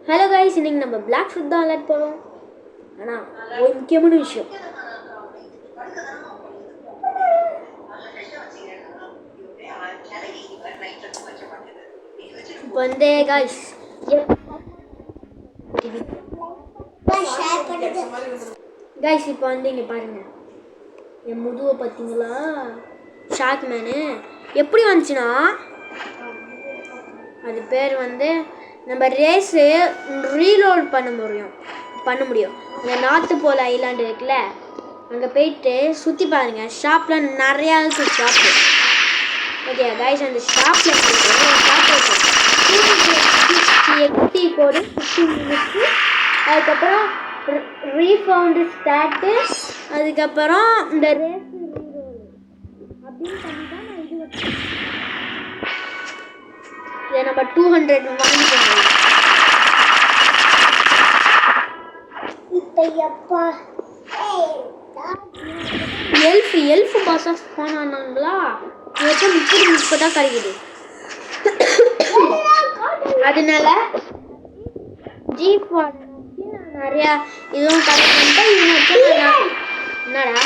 Hello guys, இன்னைக்கு நம்ம black food தான் விளையாட போகிறோம். ஆனால் ஒரு முக்கியமான விஷயம், இப்போ வந்து கைஸ் இப்போ வந்து இங்கே பாருங்கள், என் முதுவை பார்த்தீங்களா? ஷார்க் மேனு எப்படி வந்துச்சுன்னா, அது பேர் வந்து நம்ம ரேஸு ரீலோட் பண்ண முடியும். இந்த நார்த்து போல் ஐலாண்டு இருக்குல்ல, அங்கே போயிட்டு சுற்றி பாருங்கள். ஷாப்பில் நிறையா இருக்குது ஷாப்பு. ஓகே கைஸ், அந்த ஷாப்பில் எக்ஸ்டி கோடு 15 மினிட்ஸு, அதுக்கப்புறம் ரீஃபவுண்டு ஸ்டார்ட்டு, அதுக்கப்புறம் இந்த ரேஸ் ரீலோடு அப்படின்னு பண்ணி தான் நான் இது வச்சேன். இதை நம்ம 200 வாங்கிக்கோங்க. எல்ஃபு பாஸாக போனாங்களா, இப்போ தான் கிடைக்குது. அதனால ஜீப் நான் நிறையா இதுவும் கரெக்ட் பண்ணிட்டேன். என்னடா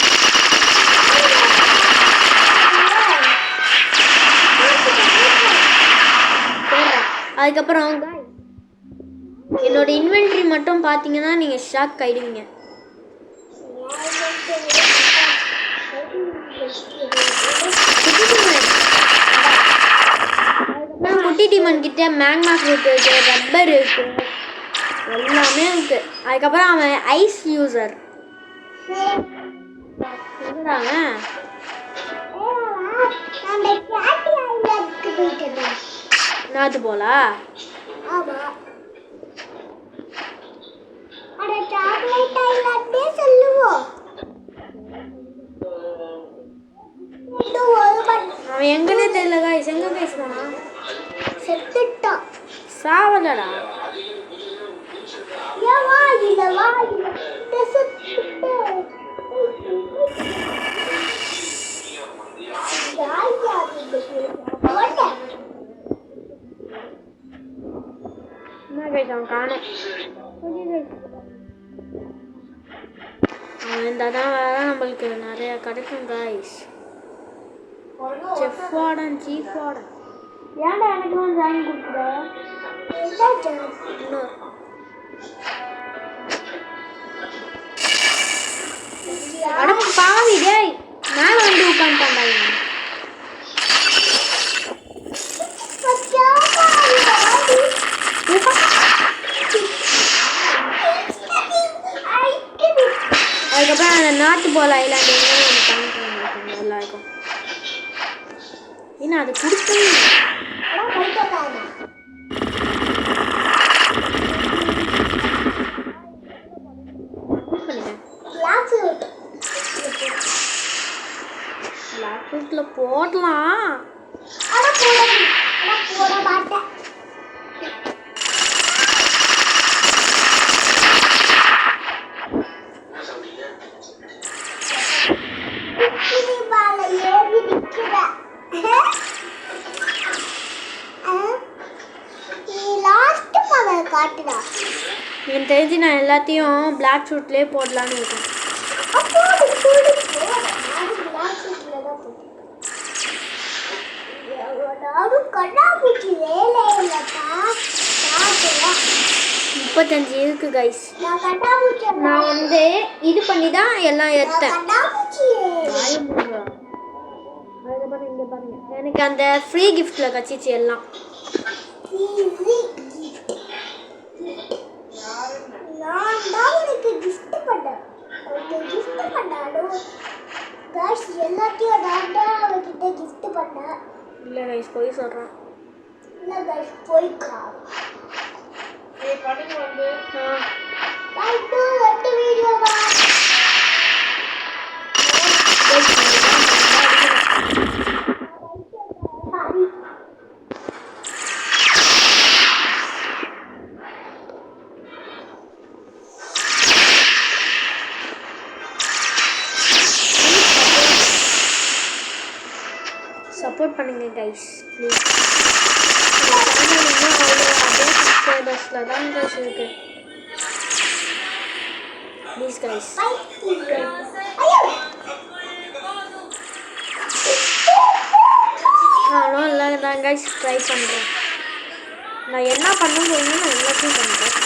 அதுக்கப்புறம் என்னோட இன்வென்ட்ரி மட்டும் பார்த்தீங்கன்னா நீங்கள் ஷாக் ஆகிடுவீங்க. குட்டி டீமன் கிட்ட மேக்மா ஃப்ரூட் இருக்கு, ரப்பர் இருக்கு, எல்லாமே இருக்கு. அதுக்கப்புறம் அவன் ஐஸ் யூசர் நாத்து போலா அவன் எங்கன்னே தெரியல கைஸ். எங்க கைஸ் போனா? செத்துட்டான். சாவலடா. அவன் காணும். அவன் இருந்தால் தான் நம்மளுக்கு நிறையா கிடைக்கும் guys. Chef warden, chief warden. ஏன்டா எனக்கு வந்து ஜாயின் கொடுக்குற? அடப்பு பாவி டேய், மேலே வந்து உட்காந்துட்டான்டா. அதுக்கப்புறம் அந்த நாட்டு போல் ஐலாண்டு நல்லா இருக்கும். ஏன்னா அது கொடுத்து போடலாம். எனக்கு தெரிஞ்சு நான் எல்லாத்தையும் பிளாக் ஷூட்லேயே போடலான்னு இருக்கேன். முப்பத்தஞ்சு இருக்கு கைஸ். நான் வந்து இது பண்ணி தான் எல்லாம் எடுத்தேன். இங்கே பாருங்க, எனக்கு அந்த ஃப்ரீ கிஃப்டில் கச்சிச்சு எல்லாம். இல்லை கைஸ், போய் சொல்கிறான். இல்லை கைஸ், போய்க்கா பண்ணுங்க வந்து சப்போர்ட் பண்ணுங்க கைஸ் ப்ளீஸ். லாஸ்ட்ல தான் கைஸ் இருக்கு. Please guys. நானும் எல்லாம் கைஸ் ட்ரை பண்ணுறேன். நான் என்ன பண்ண முடியுமோ நான் எல்லாத்தையும் பண்ணுறேன்.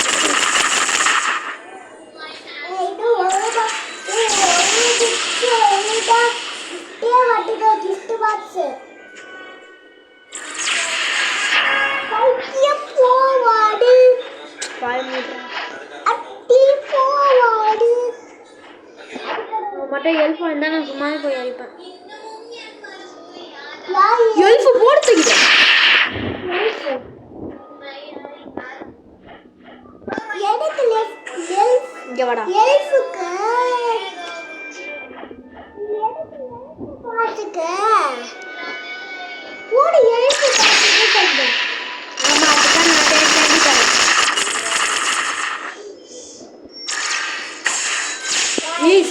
மட்டும் ஹெல்ப் பண்ணா நான் சும்மாவே போய் அடிப்பேன். எல்ஃப் போடுறதுக்கு இங்க வாடா.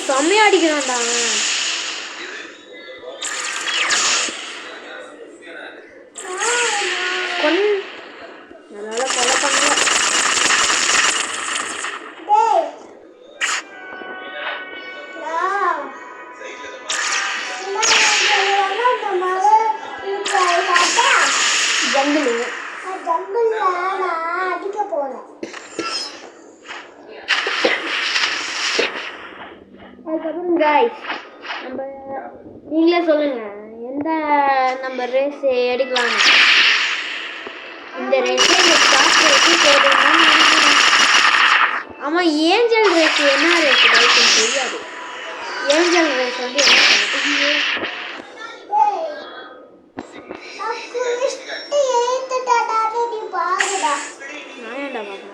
செம்மையா அடிக்கிறான்டா. அதனால கொலை பண்ணல. அதுக்கப்புறம் கைஸ் நம்ம நீங்களே சொல்லுங்க எந்த நம்ம ரேஸ் எடுக்கலாம். இந்த ரேஸ் இந்த ஸ்டார்ட் ரேஸ் போடுறோம்னு நினைக்கிறேன். ஆமாம் ஏஞ்சல் ரேஸ் என்ன ரேஸ் கைஸ் தெரியாது. ஏஞ்சல் ரேஸ் வந்து என்ன பண்ணுறது? நான் ஏன்டா பார்க்கணும்?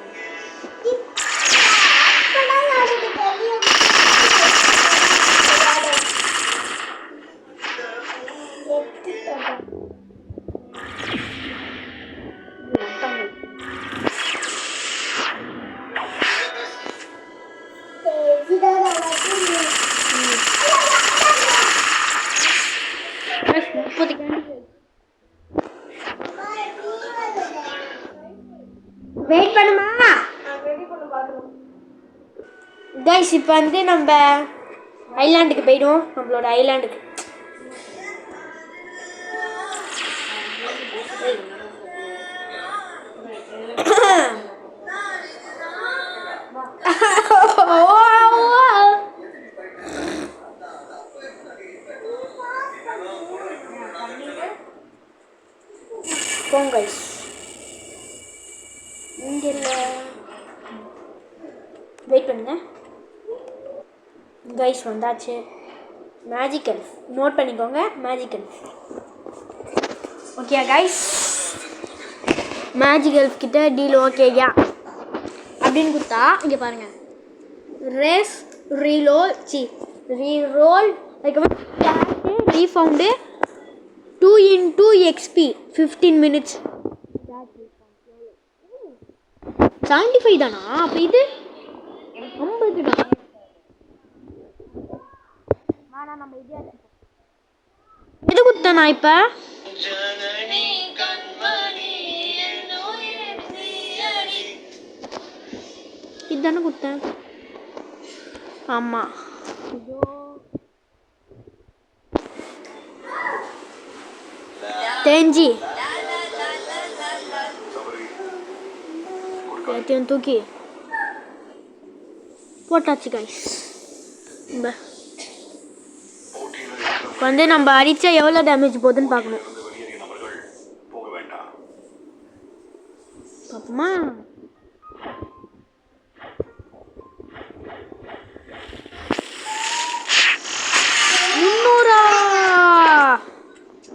வெயிட் பண்ணுமா கைஸ். இப்போ வந்து நம்ம ஐலாண்டுக்கு போயிடுவோம். நம்மளோட ஐலாண்டுக்கு போங்க கைஸ். இங்கே இல்லை, வெயிட் பண்ணுங்க கைஸ். வந்தாச்சு. மேஜிக்கல் நோட் பண்ணிக்கோங்க. Magical okay guys. மேஜிக்கல் கிட்ட டீல் ஓகேயா அப்படின்னு கொடுத்தா இங்கே பாருங்கள். ரேஸ் ரீரோல் அதுக்கப்புறம் கேட்டு ரீஃபவுண்டு 2 XP 15 minutes 75 தானா? அப்போ இது 50 தான். ஆனால் நம்ம இதே எது கொடுத்தேன் நான் இப்போ? இதுதானே கொடுத்தேன். ஆமாம் தெரிஞ்சு எல்லாத்தையும் தூக்கி போட்டாச்சு கைஸ். வந்து நம்ம அடித்தா எவ்வளோ டேமேஜ் போகுதுன்னு பார்க்கணும். பார்ப்போமா?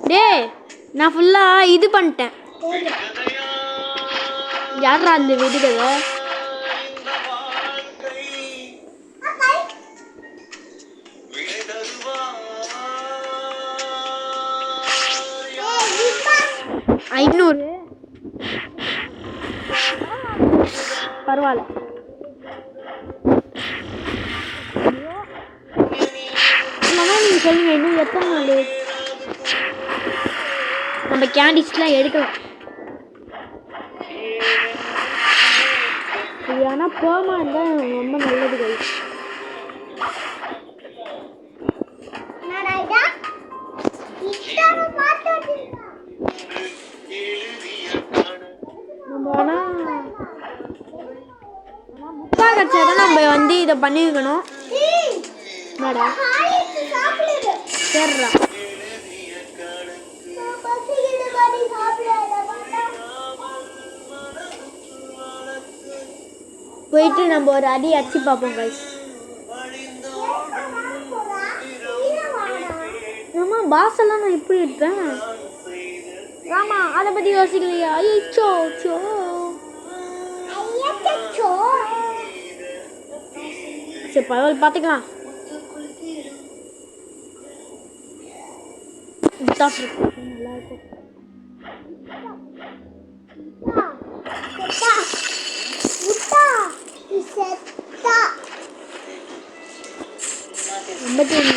டேய் நான் ஃபுல்லாக இது பண்ணிட்டேன். யாரா அந்த விடுதலை? ஐநூறு பரவாயில்ல. நீங்கள் சொல்லுங்க இன்னும் எத்தனை நாள் நம்ம கேண்டிஸ்லாம் எடுக்கலாம். ஆனால் போமா இருந்தால் ரொம்ப நல்லது கைஸ். நம்ம ஆனால் முட்டா கட்சா நம்ம வந்து இதை பண்ணியிருக்கணும். என்னடா சரிடா போயிட்டு நம்ம ஒரு அடி அடிச்சு பார்ப்போம் கைஸ். ஆமா பாஸ் எல்லாம் நான் இப்படி இருப்பேன். ஆமா அதை பத்தி யோசிக்கலையா? ஐயோ சரி பரவாயில்ல பார்த்துக்கலாம். நல்லா இருக்கும்.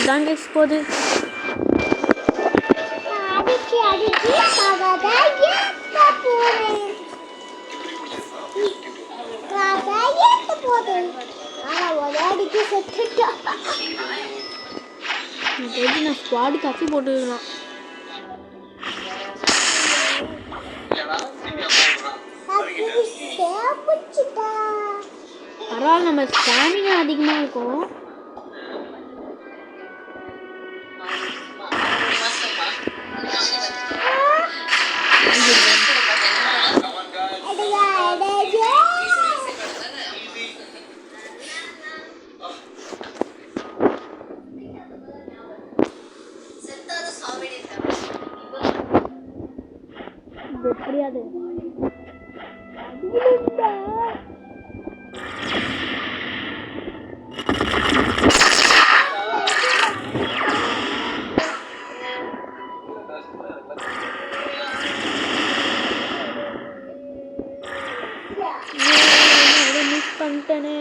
தாங்க போகுது. நான் ஸ்குவாடு கஃபி போட்டுக்கலாம். பரவாயில்ல நம்ம ஸ்டாமினா அதிகமாக இருக்கும். எப்படியாது மிஸ் பண்ணிட்டேனே.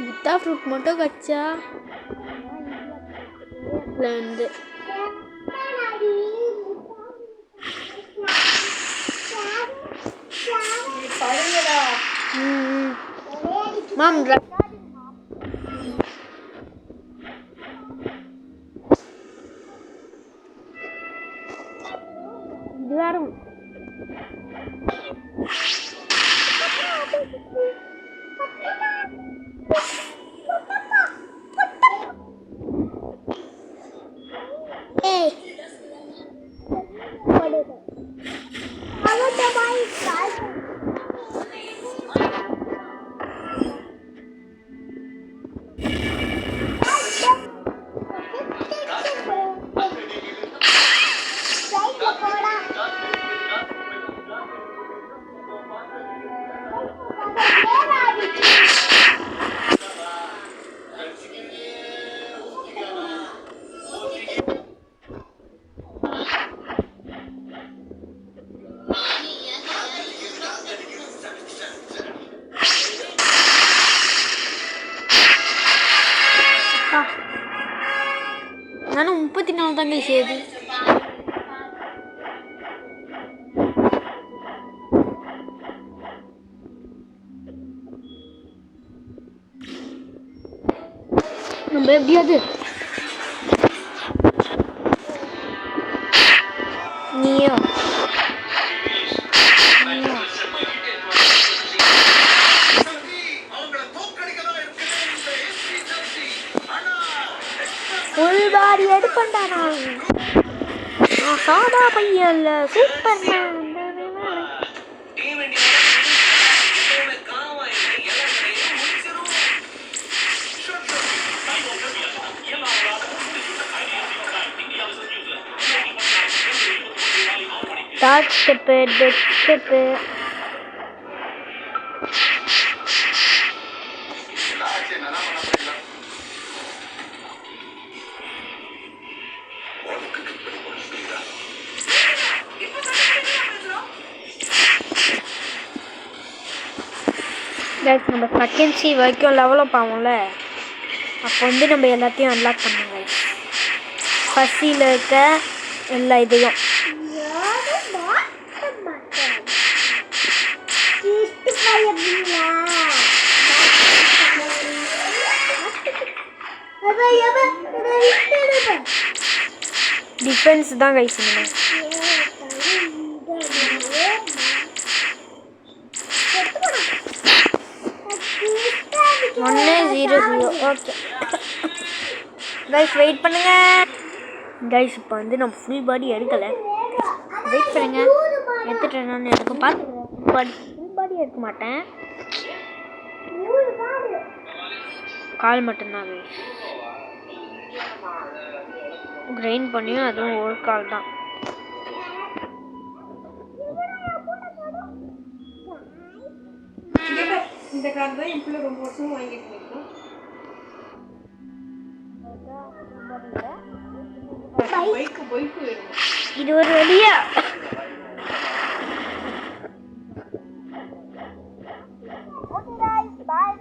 முட்டா ஃப்ரூட் மட்டும் கச்சா இருந்து மாம் இது வரும். நானும் 34 தாங்க செய்யுது. நம்ம எப்படியாது ஃபுல் பாடி எடுப்பேன்டா நான் சாதா பையன் இல்ல சூப்பர் மேன் டாட் ஸ்டெப்பு டெட் ஸ்டெப்பு நம்ம செகண்ட் சி வரைக்கும் லெவலப் ஆகும்ல அப்போ வந்து நம்ம எல்லாத்தையும் அன்லாக் பண்ணுங்க பசியில் இருக்க எல்லா இதையும் டிஃபென்ஸ் தான் கைஸ் பண்ணுங்க 1-0 ஓகே கைஸ் வெயிட் பண்ணுங்க கைஸ் இப்போ வந்து நம்ம ஃபுல் பாடி எடுக்கலை வெயிட் பண்ணுங்க எடுத்துட்டேன் நான் எனக்கு பார்த்து ஃபுல் பாடி எடுக்க மாட்டேன் கால் மட்டும்தான் கைஸ் கிரைண்ட் பண்ணியும் அதுவும் ஒரு கால் தான் இந்த கார் தான் இப்படி ரொம்ப வருஷம் வாங்கிட்டு இருக்கோம் இது ஒரு வழியா பாய்.